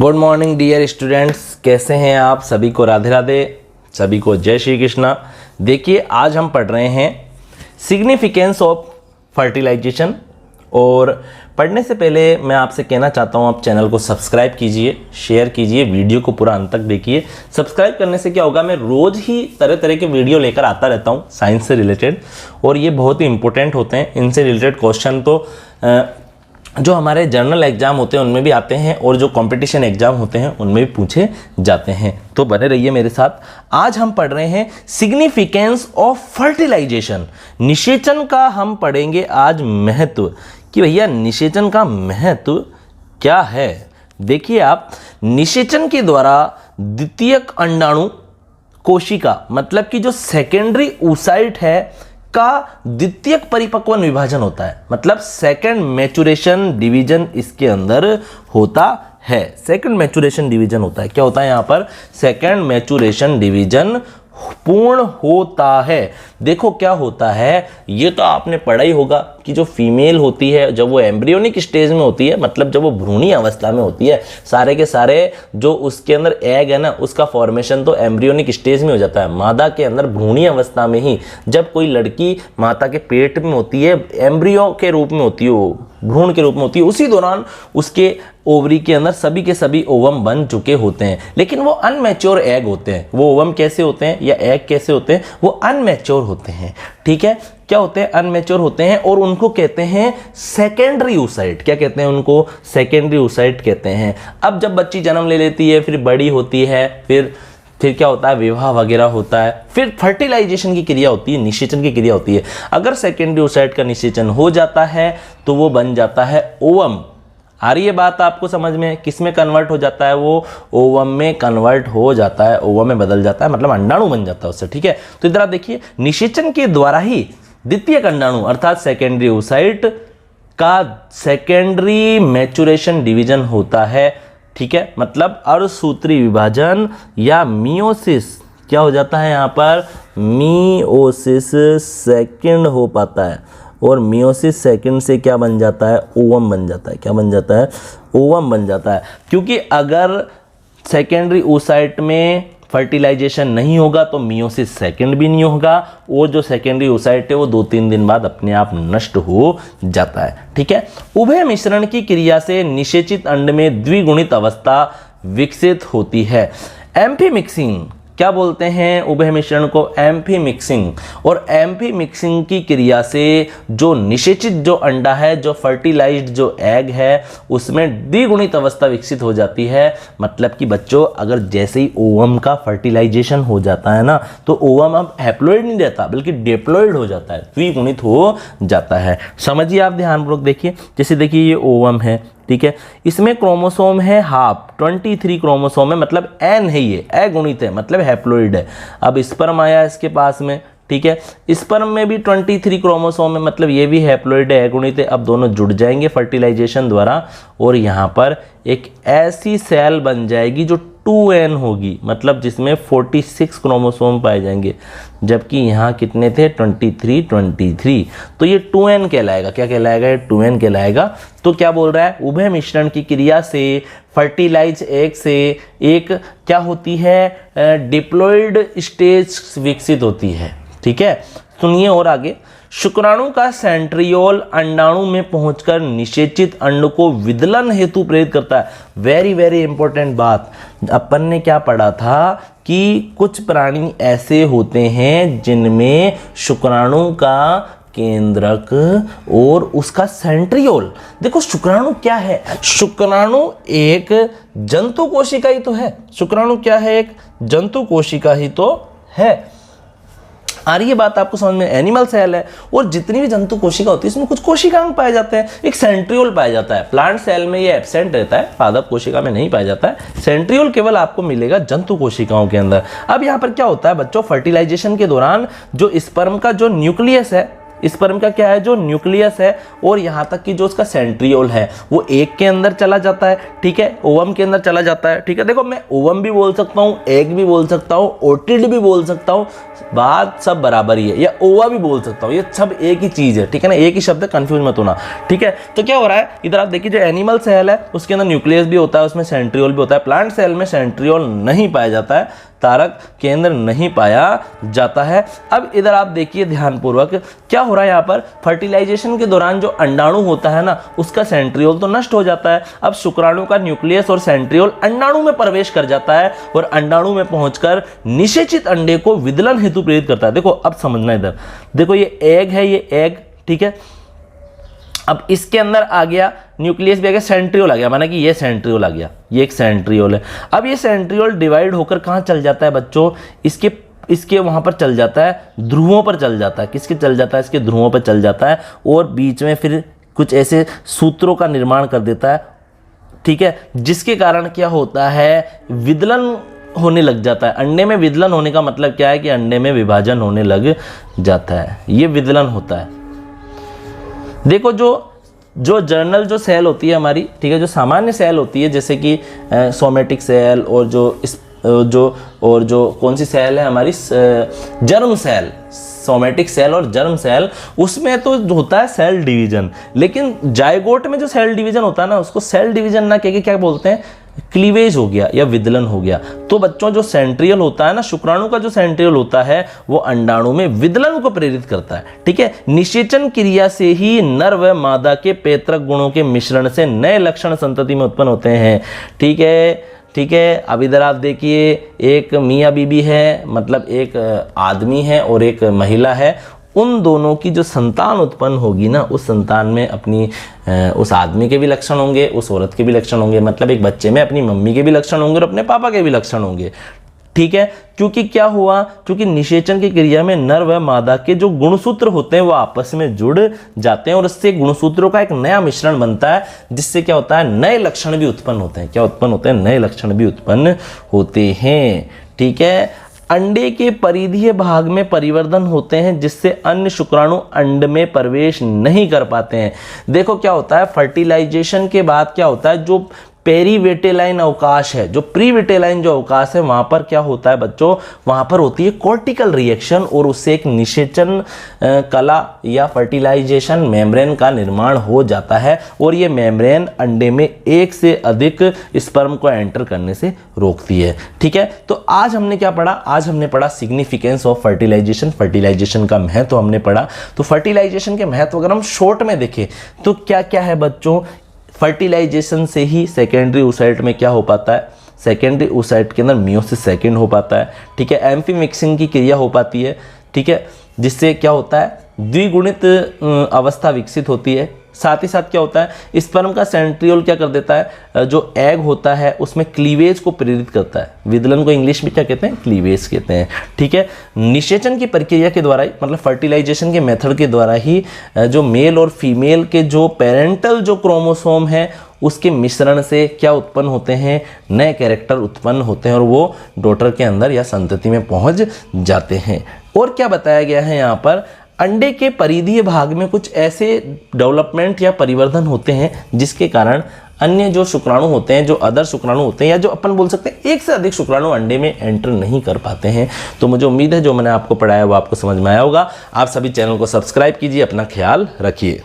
Good morning dear students, कैसे हैं आप? सभी को राधे राधे, सभी को जय श्री कृष्णा। देखिए, आज हम पढ़ रहे हैं सिग्निफिकेंस ऑफ फर्टिलाइजेशन। और पढ़ने से पहले मैं आपसे कहना चाहता हूं, आप चैनल को सब्सक्राइब कीजिए, शेयर कीजिए, वीडियो को पूरा अंत तक देखिए। सब्सक्राइब करने से क्या होगा, मैं रोज़ ही तरह तरह के वीडियो लेकर आता रहता हूं साइंस से रिलेटेड, और ये बहुत ही इंपॉर्टेंट होते हैं। इनसे रिलेटेड क्वेश्चन तो जो हमारे जर्नल एग्जाम होते हैं उनमें भी आते हैं, और जो कंपटीशन एग्जाम होते हैं उनमें भी पूछे जाते हैं। तो बने रहिए मेरे साथ। आज हम पढ़ रहे हैं सिग्निफिकेंस ऑफ फर्टिलाइजेशन। निषेचन का हम पढ़ेंगे आज महत्व, कि भैया निषेचन का महत्व क्या है। देखिए आप, निषेचन के द्वारा द्वितीयक अंडाणु कोशिका, मतलब कि जो सेकेंडरी oocyte है का द्वितीयक परिपक्वन विभाजन होता है, मतलब सेकंड मैचुरेशन डिवीजन इसके अंदर होता है। सेकंड मैचुरेशन डिवीजन होता है। क्या होता है यहाँ पर? सेकंड मैचुरेशन डिवीजन पूर्ण होता है। देखो क्या होता है, ये तो आपने पढ़ा ही होगा कि जो फीमेल होती है, जब वो एम्ब्रियोनिक स्टेज में होती है, मतलब जब वो भ्रूणी अवस्था में होती है, सारे के सारे जो उसके अंदर एग है ना, उसका फॉर्मेशन तो एम्ब्रियोनिक स्टेज में हो जाता है। मादा के अंदर भ्रूणी अवस्था में ही जब कोई लड़की माता के पेट में होती है, एम्ब्रियो के रूप में होती है, वो भ्रूण के रूप में होती है, उसी दौरान उसके ओवरी के अंदर सभी के सभी ओवम बन चुके होते हैं। लेकिन वो अनमैच्योर एग होते हैं। वो ओवम कैसे होते हैं या एग कैसे होते हैं? वो अनमैच्योर होते हैं। ठीक है, क्या होते हैं? अनमैच्योर होते हैं, और उनको कहते हैं सेकेंडरी oocyte। क्या कहते हैं उनको? सेकेंडरी oocyte कहते हैं। अब जब बच्ची जन्म ले लेती है, फिर बड़ी होती है, फिर क्या होता है? विवाह वगैरह होता है, फिर फर्टिलाइजेशन की क्रिया होती है, निषेचन की क्रिया होती है। अगर सेकेंडरी oocyte का निषेचन हो जाता है तो वो बन जाता है ओवम। आ रही है बात आपको समझ में? किस में कन्वर्ट हो जाता है? वो ओवम में कन्वर्ट हो जाता है, ओवम में बदल जाता है, मतलब अंडाणु बन जाता है उससे। ठीक है, तो इधर आप देखिए, निषेचन के द्वारा ही द्वितीयक अंडाणु अर्थात सेकेंडरी oocyte का सेकेंडरी मैचुरेशन डिवीजन होता है। ठीक है, मतलब अर्धसूत्री विभाजन या मियोसिस क्या हो जाता है यहाँ पर? मियोसिस सेकेंड हो पाता है, और मियोसिस सेकंड से क्या बन जाता है? ओवम बन जाता है। क्या बन जाता है? ओवम बन जाता है। क्योंकि अगर सेकेंडरी oocyte में फर्टिलाइजेशन नहीं होगा तो मियोसिस सेकंड भी नहीं होगा, और जो सेकेंडरी oocyte है वो 2-3 दिन बाद अपने आप नष्ट हो जाता है। ठीक है, उभय मिश्रण की क्रिया से निषेचित अंड में द्विगुणित अवस्था विकसित होती है। एम्फी मिक्सिंग क्या बोलते हैं? उभय मिश्रण को एम्फी मिक्सिंग। और एम्फी मिक्सिंग की क्रिया से जो निषेचित जो अंडा है, जो फर्टिलाइज्ड जो एग है, उसमें द्विगुणित अवस्था विकसित हो जाती है। मतलब कि बच्चों, अगर जैसे ही ओवम का फर्टिलाइजेशन हो जाता है ना, तो ओवम अब हैप्लॉइड नहीं रहता, बल्कि डिप्लॉइड हो जाता है, द्विगुणित हो जाता है। समझिए आप, ध्यानपूर्वक देखिए। जैसे देखिए, ये ओवम है, ठीक है, इसमें क्रोमोसोम है हाफ, 23 क्रोमोसोम है, मतलब एन है, ये अगुणित है, मतलब हैप्लॉइड है। अब स्पर्म आया इसके पास में, ठीक है, स्पर्म में भी 23 क्रोमोसोम है, मतलब ये भी हैप्लॉइड है, अगुणित है। अब दोनों जुड़ जाएंगे फर्टिलाइजेशन द्वारा, और यहाँ पर एक ऐसी सेल बन जाएगी जो 2n होगी, मतलब जिसमें 46 क्रोमोसोम पाए जाएंगे, जबकि यहाँ कितने थे? 23। तो ये 2n कहलाएगा। क्या कहलाएगा? ये 2n कहलाएगा। तो क्या बोल रहा है? उभय मिश्रण की क्रिया से फर्टिलाइज एग से एक क्या होती है? डिप्लॉइड स्टेज विकसित होती है। ठीक है, सुनिए और आगे। शुक्राणु का सेंट्रियोल अंडाणु में पहुंचकर निषेचित अंड को विदलन हेतु प्रेरित करता है। वेरी वेरी इंपॉर्टेंट बात। अपन ने क्या पढ़ा था कि कुछ प्राणी ऐसे होते हैं जिनमें शुक्राणु का केंद्रक और उसका सेंट्रियोल। देखो, शुक्राणु क्या है? शुक्राणु एक जंतु कोशिका ही तो है। शुक्राणु क्या है? एक जंतु कोशिका ही तो है। आ रही है बात आपको समझ में? एनिमल सेल है, और जितनी भी जंतु कोशिका होती है इसमें कुछ कोशिकांग पाए जाते हैं, एक सेंट्रियोल पाया जाता है। प्लांट सेल में ये एब्सेंट रहता है, पादप कोशिका में नहीं पाया जाता है। सेंट्रियोल केवल आपको मिलेगा जंतु कोशिकाओं के अंदर। अब यहाँ पर क्या होता है बच्चों? फर्टिलाइजेशन के दौरान जो स्पर्म का जो न्यूक्लियस है, स्पर्म का क्या है, जो न्यूक्लियस है और यहाँ तक कि जो उसका सेंट्रियोल है वो एग के अंदर चला जाता है, ठीक है, ओवम के अंदर चला जाता है, ठीक है। देखो मैं ओवम भी बोल सकता हूँ, एग भी बोल सकता हूँ, ओटिड भी बोल सकता हूँ, बात सब बराबर ही है, या ओवा भी बोल सकता हूँ, ये सब एक ही चीज़ है, ठीक है ना, एक ही शब्द है, कंफ्यूज मत होना, ठीक है। तो क्या हो रहा है, इधर आप देखिए जो एनिमल सेल है उसके अंदर न्यूक्लियस भी होता है, उसमें सेंट्रियोल भी होता है। प्लांट सेल में सेंट्रियोल नहीं पाया जाता है, तारक केंद्र नहीं पाया जाता है। अब इधर आप देखिए ध्यानपूर्वक क्या हो रहा है, यहाँ पर फर्टिलाइजेशन के दौरान जो अंडाणु होता है ना उसका सेंट्रियोल तो नष्ट हो जाता है। अब शुक्राणु का न्यूक्लियस और सेंट्रियोल अंडाणु में प्रवेश कर जाता है और अंडाणु में पहुंचकर निषेचित अंडे को विदलन हेतु प्रेरित करता है। देखो अब समझना, इधर देखो ये एग है, ये एग, ठीक है। अब इसके अंदर आ गया न्यूक्लियस भी आ गया, सेंट्रियोल आ गया, माना कि ये सेंट्रियोल आ गया, ये एक सेंट्रियोल है। अब ये सेंट्रियोल डिवाइड होकर कहाँ चल जाता है बच्चों, इसके वहाँ पर चल जाता है, ध्रुवों पर चल जाता है। किसके चल जाता है, इसके ध्रुवों पर चल जाता है और बीच में फिर कुछ ऐसे सूत्रों का निर्माण कर देता है, ठीक है, जिसके कारण क्या होता है, विदलन होने लग जाता है। अंडे में विदलन होने का मतलब क्या है कि अंडे में विभाजन होने लग जाता है, ये विदलन होता है। देखो जो जर्नल जो सेल होती है हमारी, ठीक है, जो सामान्य सेल होती है जैसे कि सोमेटिक सेल और जो कौन सी सेल है हमारी, जर्म सेल, सोमेटिक सेल और जर्म सेल, उसमें तो होता है सेल डिवीजन। लेकिन जायगोट में जो सेल डिवीजन होता है ना उसको सेल डिवीजन ना कह के क्या बोलते हैं, क्लीवेज हो गया या विदलन हो गया। तो बच्चों जो सेंट्रियल होता है ना, शुक्राणु का जो सेंट्रियल होता है वो अंडाणु में विदलन को प्रेरित करता है, ठीक है। निषेचन क्रिया से ही नर व मादा के पैतृक गुणों के मिश्रण से नए लक्षण संतति में उत्पन्न होते हैं, ठीक है, ठीक है। अब इधर आप देखिए एक मियाँ बीबी है, मतलब एक आदमी है और एक महिला है, उन दोनों की जो संतान उत्पन्न होगी ना उस संतान में अपनी उस आदमी के भी लक्षण होंगे, उस औरत के भी लक्षण होंगे, मतलब एक बच्चे में अपनी मम्मी के भी लक्षण होंगे और अपने पापा के भी लक्षण होंगे, ठीक है। क्योंकि क्या हुआ, क्योंकि निषेचन की क्रिया में नर व मादा के जो गुणसूत्र होते हैं वो आपस में जुड़ जाते हैं और इससे गुणसूत्रों का एक नया मिश्रण बनता है, जिससे क्या होता है, नए लक्षण भी उत्पन्न होते हैं। क्या उत्पन्न होते हैं, नए लक्षण भी उत्पन्न होते हैं, ठीक है। अंडे के परिधीय भाग में परिवर्तन होते हैं जिससे अन्य शुक्राणु अंड में प्रवेश नहीं कर पाते हैं। देखो क्या होता है, फर्टिलाइजेशन के बाद क्या होता है, जो पेरीवेटेलाइन अवकाश है, जो प्रीवेटेलाइन जो अवकाश है, वहां पर क्या होता है बच्चों, वहां पर होती है कॉर्टिकल रिएक्शन और उससे एक निषेचन कला या फर्टिलाइजेशन मेम्ब्रेन का निर्माण हो जाता है और ये मेम्ब्रेन अंडे में एक से अधिक स्पर्म को एंटर करने से रोकती है, ठीक है। तो आज हमने क्या पढ़ा, आज हमने पढ़ा सिग्निफिकेंस ऑफ फर्टिलाइजेशन, फर्टिलाइजेशन का महत्व हमने पढ़ा। तो फर्टिलाइजेशन के महत्व अगर हम शॉर्ट में देखें तो क्या क्या है बच्चों, फर्टिलाइजेशन से ही सेकेंडरी oocyte में क्या हो पाता है, सेकेंडरी oocyte के अंदर मियोसिस सेकेंड हो पाता है, ठीक है। एम्फी मिक्सिंग की क्रिया हो पाती है, ठीक है, जिससे क्या होता है, द्विगुणित अवस्था विकसित होती है। साथ ही साथ क्या होता है, स्पर्म का सेंट्रियोल क्या कर देता है, जो एग होता है उसमें क्लीवेज को प्रेरित करता है। विदलन को इंग्लिश में क्या कहते हैं, क्लीवेज कहते हैं, ठीक है। निषेचन की प्रक्रिया के द्वारा ही, मतलब फर्टिलाइजेशन के मेथड के द्वारा ही जो मेल और फीमेल के जो पेरेंटल जो क्रोमोसोम है उसके मिश्रण से क्या उत्पन्न होते हैं, नए कैरेक्टर उत्पन्न होते हैं और वो डॉटर के अंदर या संतति में पहुंच जाते हैं। और क्या बताया गया है यहाँ पर, अंडे के परिधीय भाग में कुछ ऐसे डेवलपमेंट या परिवर्तन होते हैं जिसके कारण अन्य जो शुक्राणु होते हैं, जो अदर शुक्राणु होते हैं, या जो अपन बोल सकते हैं एक से अधिक शुक्राणु अंडे में एंटर नहीं कर पाते हैं। तो मुझे उम्मीद है जो मैंने आपको पढ़ाया वो आपको समझ में आया होगा। आप सभी चैनल को सब्सक्राइब कीजिए, अपना ख्याल रखिए।